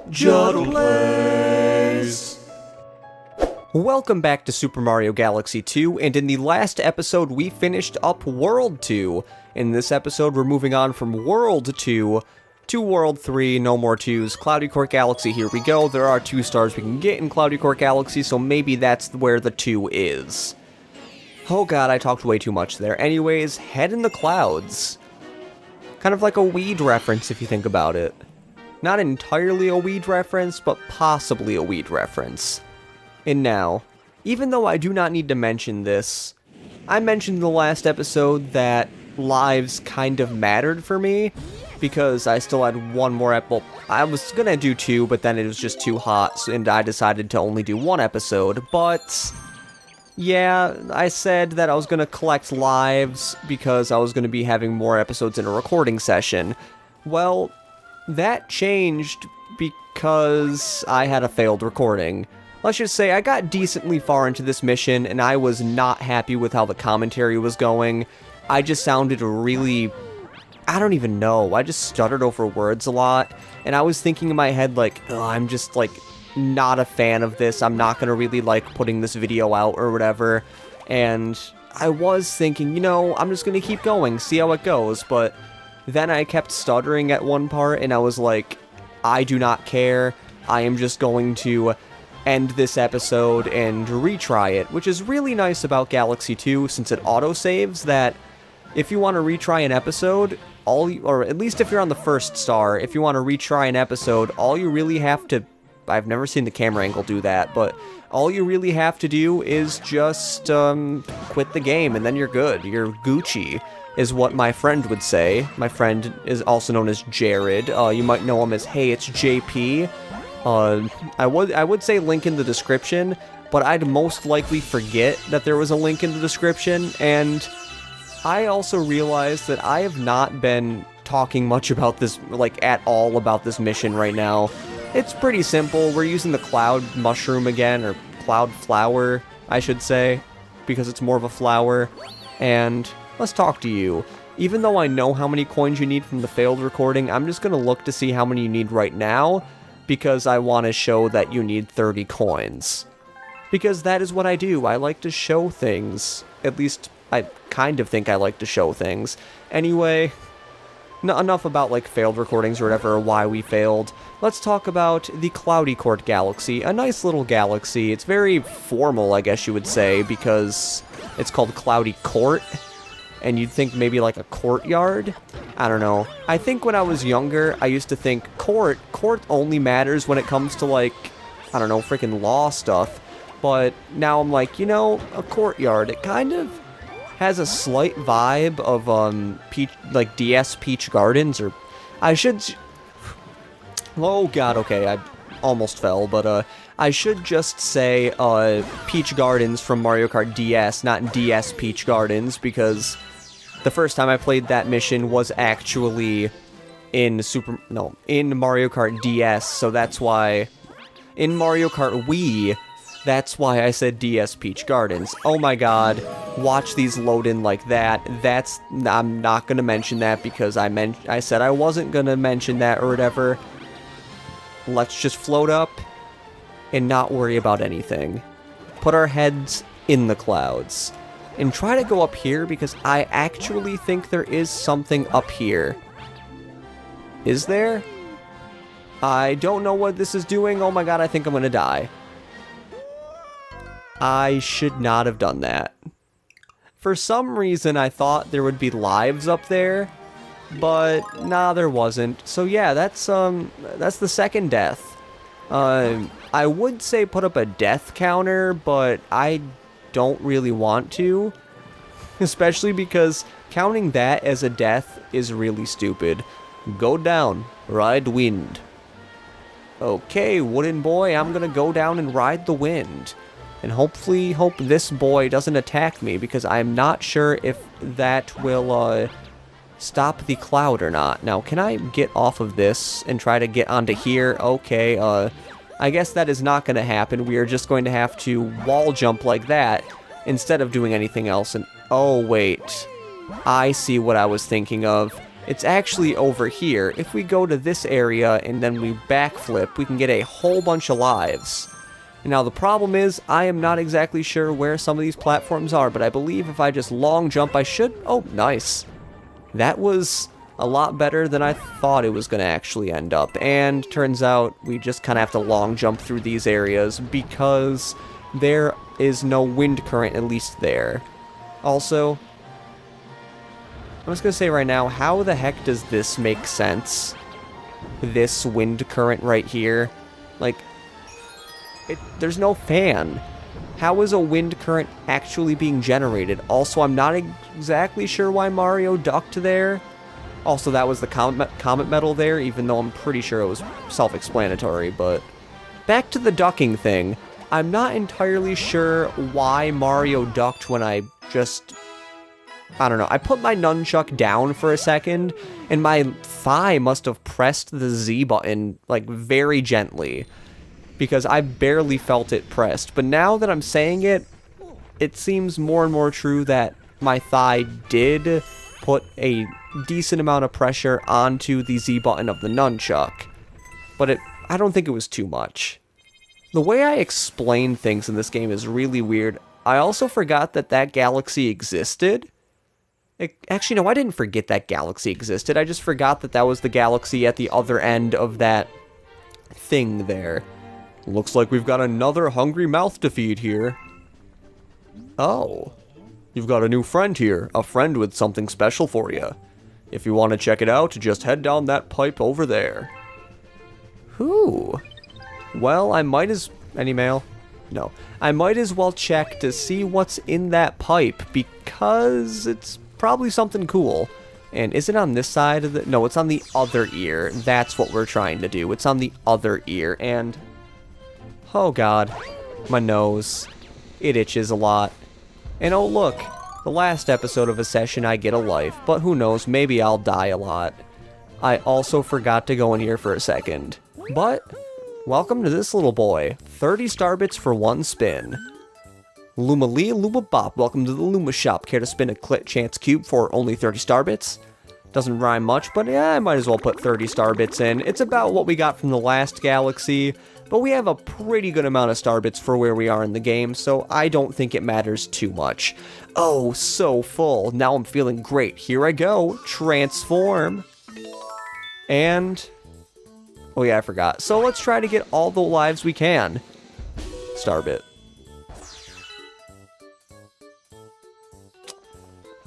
Juddle Plays! Welcome back to Super Mario Galaxy 2, and in the last episode we finished up World 2. In this episode we're moving on from World 2 to World 3, no more 2s. Cloudy Court Galaxy, here we go. There are 2 stars we can get in Cloudy Court Galaxy, so maybe that's where the 2 is. Oh god, I talked way too much there. Anyways, head in the clouds. Kind of like a weed reference if you think about it. Not entirely a weed reference, but possibly a weed reference. And now, even though I do not need to mention this, I mentioned in the last episode that lives kind of mattered for me, because I still had one more well, I was gonna do 2, but then it was just too hot, and I decided to only do 1 episode, but yeah, I said that I was gonna collect lives because I was gonna be having more episodes in a recording session. Well, that changed because I had a failed recording. Let's just say I got decently far into this mission and I was not happy with how the commentary was going. I just sounded really... I don't even know. I just stuttered over words a lot, and I was thinking in my head like, oh, I'm just like not a fan of this. I'm not gonna really like putting this video out or whatever. And I was thinking, you know, I'm just gonna keep going, see how it goes, but then I kept stuttering at one part, and I was like, I do not care. I am just going to end this episode and retry it, which is really nice about Galaxy 2, since it autosaves that if you want to retry an episode, or at least if you're on the first star, if you want to retry an episode, all you really have to, I've never seen the camera angle do that, but all you really have to do is just quit the game, and then you're good. You're Gucci, is what my friend would say. My friend is also known as Jared. You might know him as Hey, it's JP. I would say link in the description, but I'd most likely forget that there was a link in the description, and I also realized that I have not been talking much about this, like, at all about this mission right now. It's pretty simple. We're using the cloud mushroom again, or cloud flower, I should say, because it's more of a flower, and let's talk to you. Even though I know how many coins you need from the failed recording, I'm just going to look to see how many you need right now, because I want to show that you need 30 coins. Because that is what I do. I like to show things. At least, I kind of think I like to show things. Anyway, enough about, like, failed recordings or whatever, or why we failed. Let's talk about the Cloudy Court Galaxy. A nice little galaxy. It's very formal, I guess you would say, because it's called Cloudy Court. And you'd think maybe like a courtyard? I don't know. I think when I was younger, I used to think court only matters when it comes to, like, I don't know, freaking law stuff. But now I'm like, you know, a courtyard, it kind of has a slight vibe of, Peach, like DS Peach Gardens, or I should... Oh god, okay, I almost fell, but, I should just say, Peach Gardens from Mario Kart DS, not DS Peach Gardens, because the first time I played that mission was actually in Mario Kart DS, so that's why, in Mario Kart Wii, that's why I said DS Peach Gardens. Oh my god, watch these load in like that. I'm not gonna mention that because I said I wasn't gonna mention that or whatever. Let's just float up and not worry about anything. Put our heads in the clouds. And try to go up here because I actually think there is something up here. Is there? I don't know what this is doing. Oh my god, I think I'm gonna die. I should not have done that. For some reason, I thought there would be lives up there, but nah, there wasn't. So yeah, that's the second death. I would say put up a death counter, but I don't really want to. Especially because counting that as a death is really stupid. Go down, ride wind. Okay, wooden boy, I'm gonna go down and ride the wind. And hopefully hope this boy doesn't attack me, because I'm not sure if that will, stop the cloud or not. Now, can I get off of this and try to get onto here? Okay, I guess that is not gonna happen. We are just going to have to wall jump like that instead of doing anything else. And, oh, wait. I see what I was thinking of. It's actually over here. If we go to this area and then we backflip, we can get a whole bunch of lives. Now the problem is, I am not exactly sure where some of these platforms are, but I believe if I just long jump, I should... Oh, nice. That was a lot better than I thought it was going to actually end up. And turns out we just kind of have to long jump through these areas because there is no wind current, at least there. Also, I'm just going to say right now, how the heck does this make sense? This wind current right here? Like, there's no fan. How is a wind current actually being generated? Also, I'm not exactly sure why Mario ducked there. Also, that was the comet medal there, even though I'm pretty sure it was self-explanatory, but... Back to the ducking thing. I'm not entirely sure why Mario ducked when I just... I don't know. I put my nunchuck down for a second, and my thigh must have pressed the Z button, like, very gently. Because I barely felt it pressed. But now that I'm saying it, it seems more and more true that my thigh did put a decent amount of pressure onto the Z button of the nunchuck. But I don't think it was too much. The way I explain things in this game is really weird. I also forgot that that galaxy existed. Actually, no, I didn't forget that galaxy existed. I just forgot that that was the galaxy at the other end of that thing there. Looks like we've got another hungry mouth to feed here. Oh. You've got a new friend here. A friend with something special for you. If you want to check it out, just head down that pipe over there. Who? Well, I might as... Any mail? No. I might as well check to see what's in that pipe, because it's probably something cool. And is it on this side of the... No, it's on the other ear. That's what we're trying to do. It's on the other ear, and... Oh god. My nose. It itches a lot. And oh look, the last episode of a session I get a life, but who knows, maybe I'll die a lot. I also forgot to go in here for a second. But, welcome to this little boy. 30 starbits for one spin. Luma Lee, Luma Bop, welcome to the Luma Shop. Care to spin a clit chance cube for only 30 starbits? Doesn't rhyme much, but yeah, I might as well put 30 starbits in. It's about what we got from the last galaxy, but we have a pretty good amount of starbits for where we are in the game, so I don't think it matters too much. Oh, so full. Now I'm feeling great. Here I go. Transform. And... Oh yeah, I forgot. So let's try to get all the lives we can. Starbit.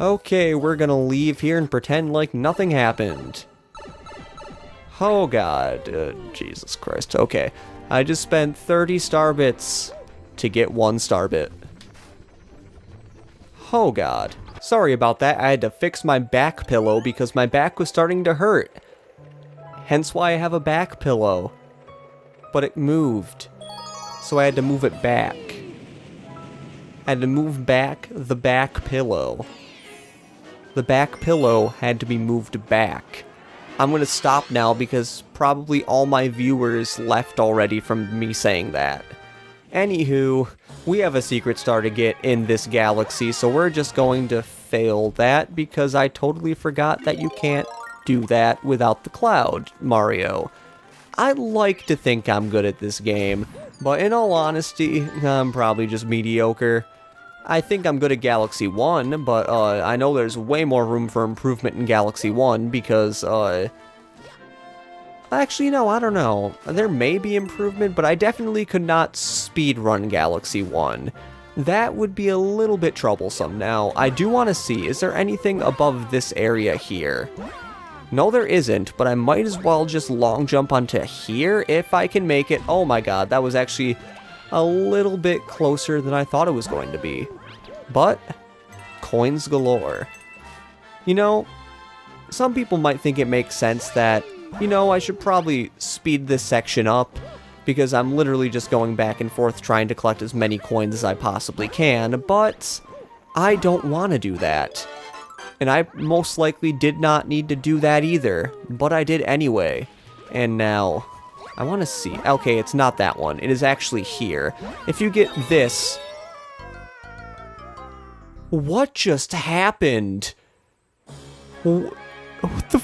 Okay, we're gonna leave here and pretend like nothing happened. Oh god, Jesus Christ. Okay, I just spent 30 starbits to get one starbit. Oh god. Sorry about that, I had to fix my back pillow because my back was starting to hurt. Hence why I have a back pillow. But it moved. So I had to move it back. I had to move back the back pillow. The back pillow had to be moved back. I'm gonna stop now because probably all my viewers left already from me saying that. Anywho, we have a secret star to get in this galaxy, so we're just going to fail that because I totally forgot that you can't do that without the cloud, Mario. I like to think I'm good at this game, but in all honesty, I'm probably just mediocre. I think I'm good at Galaxy 1, but I know there's way more room for improvement in Galaxy 1 because, actually, no, I don't know. There may be improvement, but I definitely could not speedrun Galaxy 1. That would be a little bit troublesome. Now, I do want to see, is there anything above this area here? No, there isn't, but I might as well just long jump onto here if I can make it. Oh my god, that was actually a little bit closer than I thought it was going to be. But, coins galore. You know, some people might think it makes sense that, you know, I should probably speed this section up, because I'm literally just going back and forth trying to collect as many coins as I possibly can, but I don't want to do that. And I most likely did not need to do that either, but I did anyway. And now, I want to see. Okay, it's not that one. It is actually here. If you get this... What just happened? What the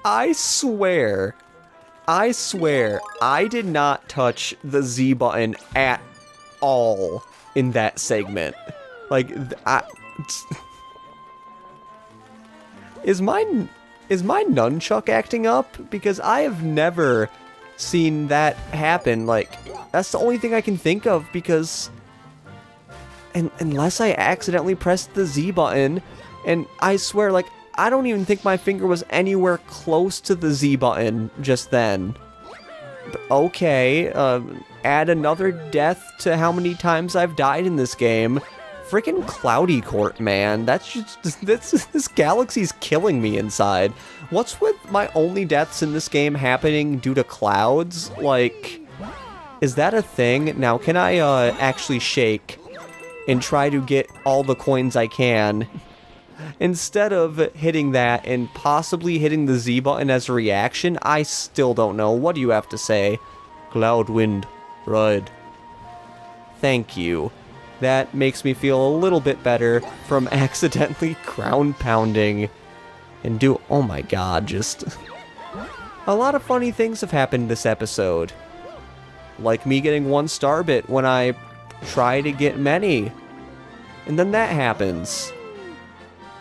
I swear, I did not touch the Z button at all in that segment. Like, is my nunchuck acting up? Because I have never seen that happen. Like, that's the only thing I can think of, because unless I accidentally pressed the Z button, and I swear, like, I don't even think my finger was anywhere close to the Z button just then. But okay, add another death to how many times I've died in this game. Freaking Cloudy Court, man. That's just, this galaxy's killing me inside. What's with my only deaths in this game happening due to clouds? Like, is that a thing? Now, can I actually shake and try to get all the coins I can, instead of hitting that and possibly hitting the Z button as a reaction? I still don't know. What do you have to say? Cloud wind, ride. Thank you. That makes me feel a little bit better from accidentally crown pounding and oh my god, just a lot of funny things have happened this episode. Like me getting 1 star bit when I try to get many. And then that happens.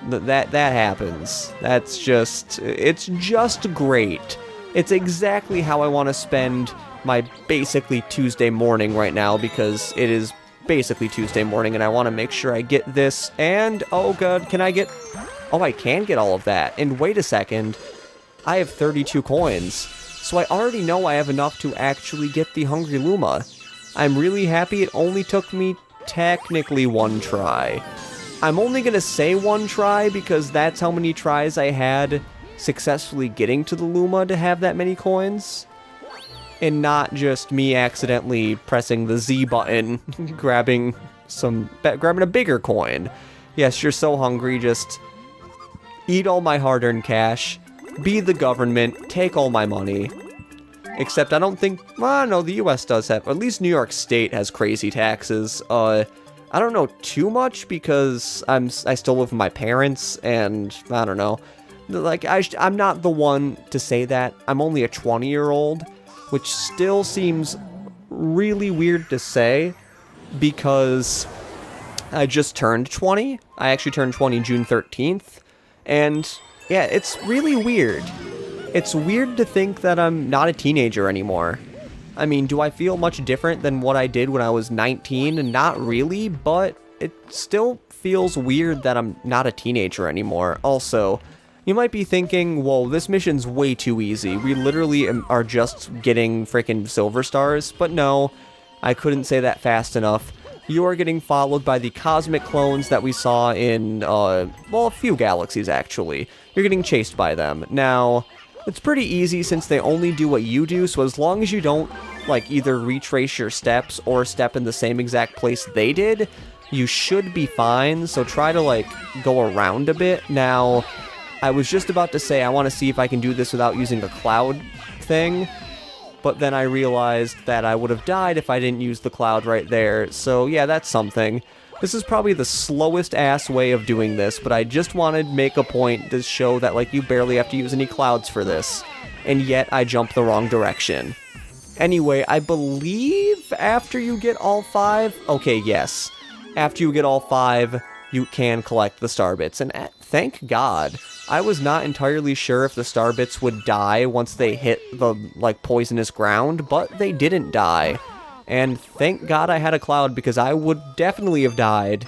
That happens. That's just, it's just great. It's exactly how I want to spend my basically Tuesday morning right now, because it is basically Tuesday morning and I want to make sure I get this. And, oh god, can I get, oh, I can get all of that. And wait a second, I have 32 coins. So I already know I have enough to actually get the Hungry Luma. I'm really happy it only took me technically 1 try. I'm only gonna say 1 try because that's how many tries I had successfully getting to the Luma to have that many coins. And not just me accidentally pressing the Z button, grabbing a bigger coin. Yes, you're so hungry, just eat all my hard-earned cash, be the government, take all my money. Except I don't think, well, no, the US does have, or at least New York State has crazy taxes. I don't know too much because I still live with my parents, and I don't know. Like, I'm not the one to say that. I'm only a 20-year-old, which still seems really weird to say because I just turned 20. I actually turned 20 June 13th, and yeah, it's really weird. It's weird to think that I'm not a teenager anymore. I mean, do I feel much different than what I did when I was 19? And not really, but it still feels weird that I'm not a teenager anymore. Also, you might be thinking, whoa, this mission's way too easy. We literally are just getting freaking silver stars. But no, I couldn't say that fast enough. You are getting followed by the cosmic clones that we saw in, well, a few galaxies, actually. You're getting chased by them. Now, it's pretty easy since they only do what you do, so as long as you don't, like, either retrace your steps or step in the same exact place they did, you should be fine. So try to, like, go around a bit. Now, I was just about to say I want to see if I can do this without using the cloud thing, but then I realized that I would have died if I didn't use the cloud right there. So yeah, that's something. This is probably the slowest ass way of doing this, but I just wanted to make a point to show that, like, you barely have to use any clouds for this. And yet I jumped the wrong direction. Anyway, I believe after you get all 5... Okay, yes. After you get all 5, you can collect the star bits. And thank God. I was not entirely sure if the star bits would die once they hit the, like, poisonous ground, but they didn't die. And thank God I had a cloud, because I would definitely have died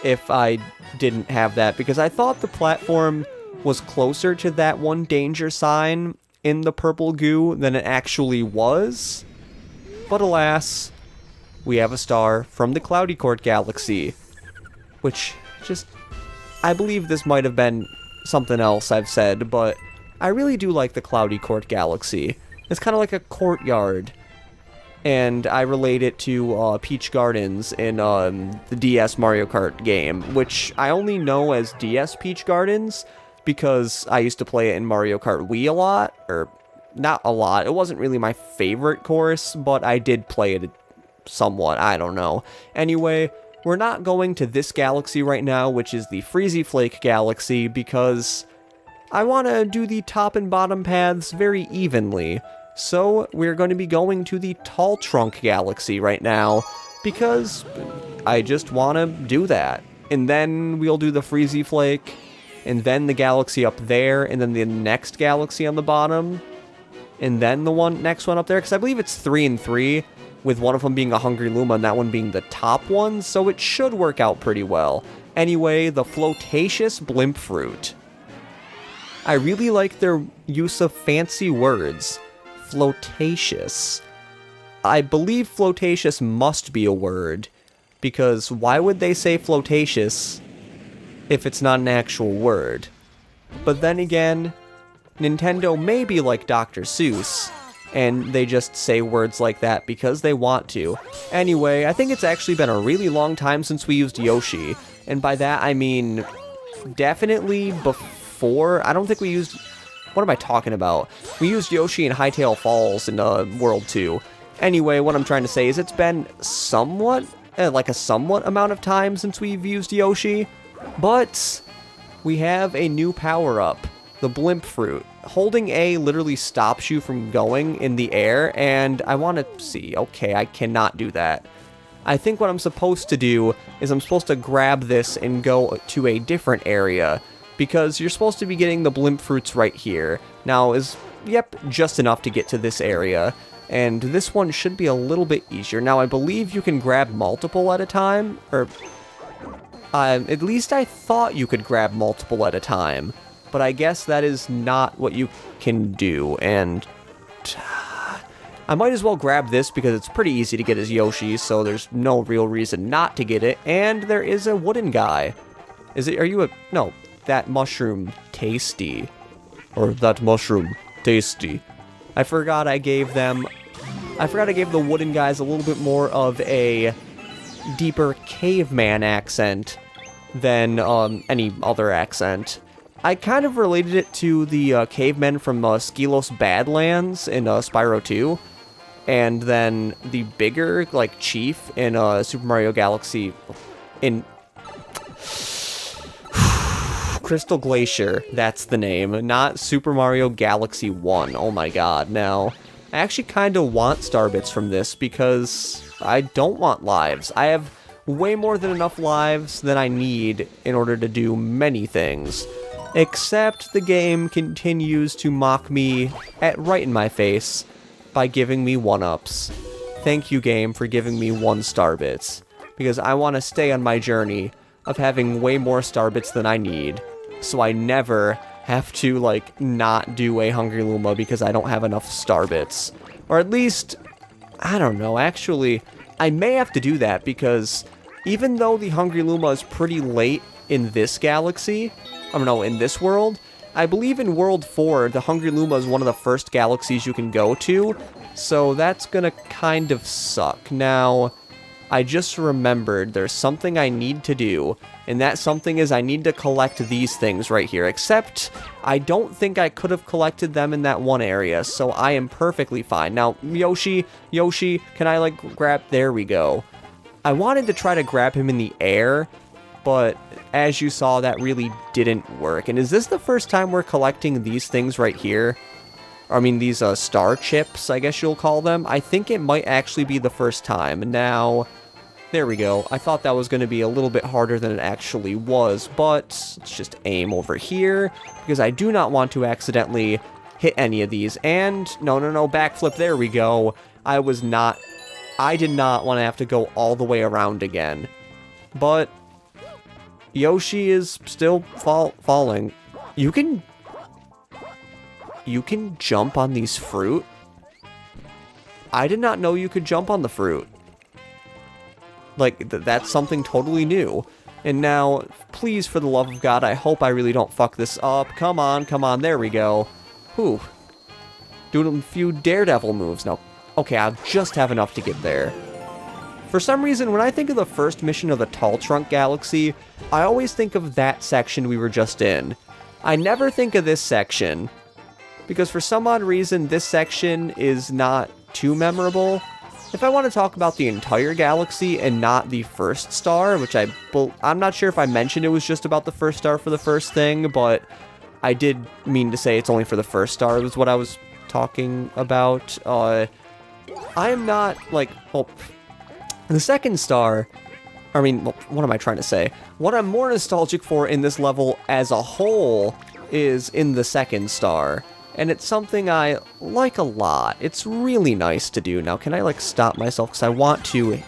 if I didn't have that, because I thought the platform was closer to that one danger sign in the purple goo than it actually was. But alas, we have a star from the Cloudy Court Galaxy, which just, I believe this might have been something else I've said, but I really do like the Cloudy Court Galaxy. It's kind of like a courtyard. And I relate it to Peach Gardens in the DS Mario Kart game, which I only know as DS Peach Gardens because I used to play it in Mario Kart Wii a lot, or not a lot. It wasn't really my favorite course, but I did play it somewhat. I don't know. Anyway, we're not going to this galaxy right now, which is the Freezy Flake galaxy, because I want to do the top and bottom paths very evenly. So we're going to be going to the Tall Trunk galaxy right now, because I just want to do that. And then we'll do the Freezy Flake, and then the galaxy up there, and then the next galaxy on the bottom, and then the next one up there, because I believe it's 3 and 3, with one of them being a Hungry Luma and that one being the top one, so it should work out pretty well. Anyway, the Flotacious Blimp Fruit. I really like their use of fancy words. Flotacious. I believe flotacious must be a word, because why would they say flotacious if it's not an actual word? But then again, Nintendo may be like Dr. Seuss, and they just say words like that because they want to. Anyway, I think it's actually been a really long time since we used Yoshi, and by that I mean definitely before. I don't think we used... What am I talking about? We used Yoshi in Hightail Falls in World 2. Anyway, what I'm trying to say is it's been somewhat, like a somewhat amount of time since we've used Yoshi, but we have a new power-up, the Blimp Fruit. Holding A literally stops you from going in the air, and I want to see. Okay, I cannot do that. I think what I'm supposed to do is I'm supposed to grab this and go to a different area, because you're supposed to be getting the Blimp Fruits right here. Now yep, just enough to get to this area. And this one should be a little bit easier. Now, I believe you can grab multiple at a time, or at least I thought you could grab multiple at a time, but I guess that is not what you can do, and I might as well grab this because it's pretty easy to get as Yoshi, so there's no real reason not to get it, and there is a wooden guy. No, that mushroom tasty, or that mushroom tasty. I forgot I gave the wooden guys a little bit more of a deeper caveman accent than any other accent. I kind of related it to the cavemen from Skelos Badlands in Spyro 2, and then the bigger, like, chief in Super Mario Galaxy in Crystal Glacier, that's the name, not Super Mario Galaxy 1. Oh my god, now, I actually kind of want Starbits from this because I don't want lives. I have way more than enough lives than I need in order to do many things. Except the game continues to mock me right in my face by giving me 1-ups. Thank you, game, for giving me 1 Starbits, because I want to stay on my journey of having way more Starbits than I need, so I never have to, like, not do a Hungry Luma because I don't have enough Starbits. Or at least, I don't know, actually, I may have to do that because even though the Hungry Luma is pretty late in this galaxy, in this world, I believe in World 4, the Hungry Luma is one of the first galaxies you can go to, so that's gonna kind of suck. Now, I just remembered there's something I need to do, and that something is I need to collect these things right here, except I don't think I could have collected them in that one area, so I am perfectly fine. Now, Yoshi, can I, like, grab... There we go. I wanted to try to grab him in the air, but as you saw, that really didn't work. And is this the first time we're collecting these things right here? These star chips, I guess you'll call them. I think it might actually be the first time. Now, there we go. I thought that was going to be a little bit harder than it actually was, but let's just aim over here, because I do not want to accidentally hit any of these. And, no, backflip, there we go. I did not want to have to go all the way around again. But Yoshi is still falling. You can jump on these fruit? I did not know you could jump on the fruit. Like, that's something totally new. And now, please, for the love of God, I hope I really don't fuck this up. Come on, there we go. Whew. Doing a few Daredevil moves. Now, okay, I'll just have enough to get there. For some reason, when I think of the first mission of the Tall Trunk Galaxy, I always think of that section we were just in. I never think of this section, because for some odd reason, this section is not too memorable. if I want to talk about the entire galaxy and not the first star, which I'm not sure if I mentioned it was just about the first star for the first thing, but I did mean to say it's only for the first star was what I was talking about. I am not, like, well, the second star, I mean, well, what am I trying to say? What I'm more nostalgic for in this level as a whole is in the second star. And it's something I like a lot. It's really nice to do. Now, can I, like, stop myself? Because I want to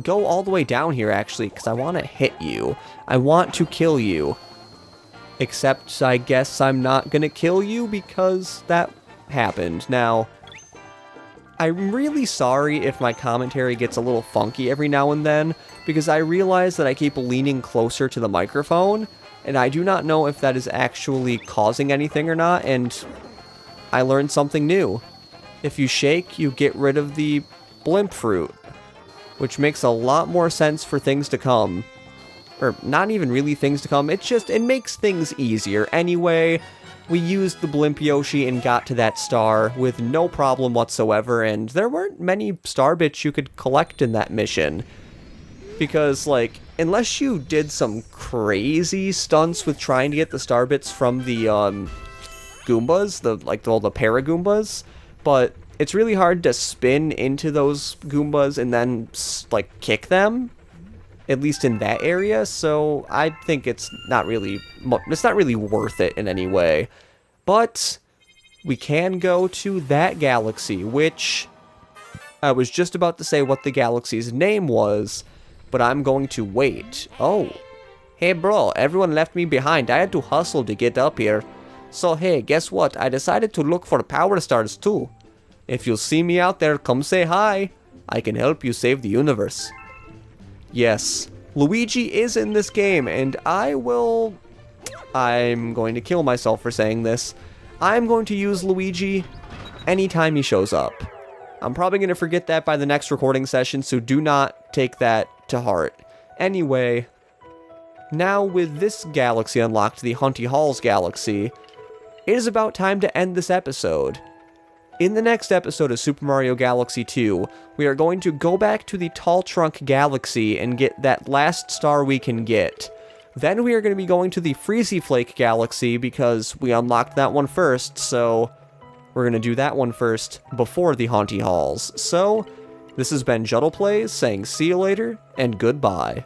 go all the way down here, actually, because I want to hit you. I want to kill you. Except, I guess I'm not going to kill you because that happened. Now, I'm really sorry if my commentary gets a little funky every now and then, because I realize that I keep leaning closer to the microphone, and I do not know if that is actually causing anything or not, and I learned something new. If you shake, you get rid of the blimp fruit, which makes a lot more sense for things to come. Or, not even really things to come, it makes things easier. Anyway, we used the blimp Yoshi and got to that star with no problem whatsoever, and there weren't many star bits you could collect in that mission. Because, like, unless you did some crazy stunts with trying to get the star bits from the, Goombas, the Paragoombas, but it's really hard to spin into those Goombas and then, like, kick them, at least in that area, so I think it's not really worth it in any way. But we can go to that galaxy, which I was just about to say what the galaxy's name was, but I'm going to wait. Oh, hey bro, everyone left me behind. I had to hustle to get up here. So hey, guess what? I decided to look for power stars too. If you see me out there, come say hi. I can help you save the universe. Yes, Luigi is in this game, and I'm going to kill myself for saying this. I'm going to use Luigi anytime he shows up. I'm probably going to forget that by the next recording session, so do not take that to heart. Anyway, now with this galaxy unlocked, the Hunty Halls galaxy, it is about time to end this episode. In the next episode of Super Mario Galaxy 2, we are going to go back to the Tall Trunk Galaxy and get that last star we can get. Then we are going to be going to the Freezy Flake Galaxy because we unlocked that one first, so we're going to do that one first before the Hunty Halls. So, this has been Juddle Plays saying see you later and goodbye.